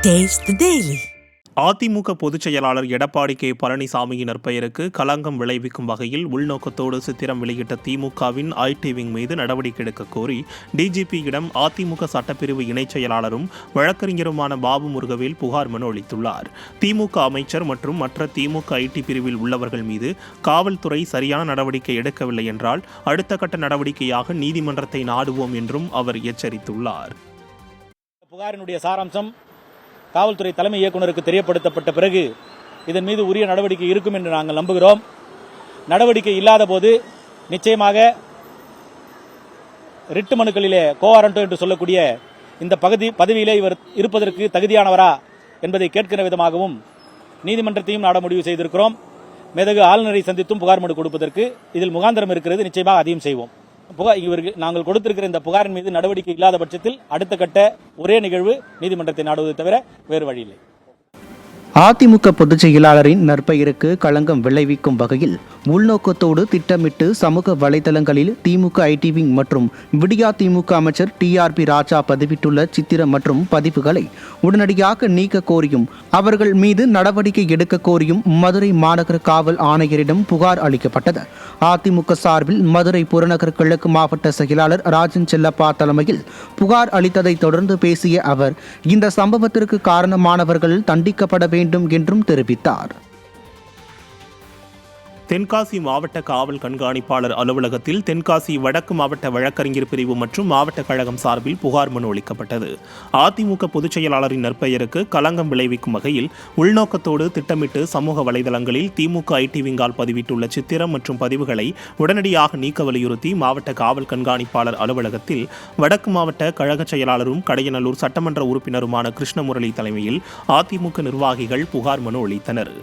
Taste the Daily. AIADMK பொதுச் செயலாளர் Edappadi K பழனிசாமியின் நற்பெயருக்கு களங்கம் விளைவிக்கும் வகையில் உள்நோக்கத்தோடு சித்திரம் வெளியிட்ட திமுகவின் ஐடி விங் மீது நடவடிக்கை எடுக்க கோரி டிஜிபியிடம் அதிமுக சட்டப்பிரிவு இணைச் செயலாளரும் வழக்கறிஞருமான பாபு முருகவேல் புகார் மனு அளித்துள்ளார். திமுக அமைச்சர் மற்றும் மற்ற திமுக ஐடி பிரிவில் உள்ளவர்கள் மீது காவல்துறை சரியான நடவடிக்கை எடுக்கவில்லை என்றால் அடுத்த கட்ட நடவடிக்கையாக நீதிமன்றத்தை நாடுவோம் என்றும் அவர் எச்சரித்துள்ளார். புகாரினுடைய சாராம்சம் காவல்துறை தலைமை இயக்குநருக்கு தெரியப்படுத்தப்பட்ட பிறகு இதன் மீது உரிய நடவடிக்கை இருக்கும் என்று நாங்கள் நம்புகிறோம். நடவடிக்கை இல்லாத போது நிச்சயமாக ரிட்டு மனுக்களிலே கோவாரண்டோ என்று சொல்லக்கூடிய இந்த பதவியிலே இவர் இருப்பதற்கு தகுதியானவரா என்பதை கேட்கிற விதமாகவும் நீதிமன்றத்தையும் நாட முடிவு செய்திருக்கிறோம். மேதகு ஆளுநரை சந்தித்தும் புகார் மனு கொடுப்பதற்கு இதில் முகாந்திரம் இருக்கிறது. நிச்சயமாக அதையும் செய்வோம். நாங்கள் கொடுத்திருக்கிற இந்த புகாரின் மீது நடவடிக்கை இல்லாத பட்சத்தில் அடுத்த கட்ட ஒரே நிகழ்வு நீதிமன்றத்தை நாடுவதை தவிர வேறு வழியில்லை. அதிமுக பொதுச் செயலாளரின் நற்பெயருக்கு களங்கம் விளைவிக்கும் வகையில் உள்நோக்கத்தோடு திட்டமிட்டு சமூக வலைதளங்களில் திமுக ஐடி விங் மற்றும் விடியா திமுக அமைச்சர் டிஆர்பி ராஜா பதிவிட்டுள்ள சித்திரம் மற்றும் பதிவுகளை உடனடியாக நீக்க கோரியும் அவர்கள் மீது நடவடிக்கை எடுக்க கோரியும் மதுரை மாநகர காவல் ஆணையரிடம் புகார் அளிக்கப்பட்டது. அதிமுக சார்பில் மதுரை புறநகர் கிழக்கு மாவட்ட செயலாளர் ராஜன் செல்லப்பா தலைமையில் புகார் அளித்ததை தொடர்ந்து பேசிய அவர் இந்த சம்பவத்திற்கு காரணமானவர்கள் தண்டிக்கப்பட வேண்டும் என்றும் தெரிவித்தார். தென்காசி மாவட்ட காவல் கண்காணிப்பாளர் அலுவலகத்தில் தென்காசி வடக்கு மாவட்ட வழக்கறிஞர் பிரிவு மற்றும் மாவட்ட கழகம் சார்பில் புகார் மனு அளிக்கப்பட்டது. அதிமுக பொதுச் செயலாளரின் நற்பெயருக்கு களங்கம் விளைவிக்கும் வகையில் உள்நோக்கத்தோடு திட்டமிட்டு சமூக வலைதளங்களில் திமுக ஐடி விங்கால் பதிவிட்டுள்ள சித்திரம் மற்றும் பதிவுகளை உடனடியாக நீக்க வலியுறுத்தி மாவட்ட காவல் கண்காணிப்பாளர் அலுவலகத்தில் வடக்கு மாவட்ட கழக செயலாளரும் கடையநல்லூர் சட்டமன்ற உறுப்பினருமான கிருஷ்ணமுரளி தலைமையில் அதிமுக நிர்வாகிகள் புகார் மனு அளித்தனர்.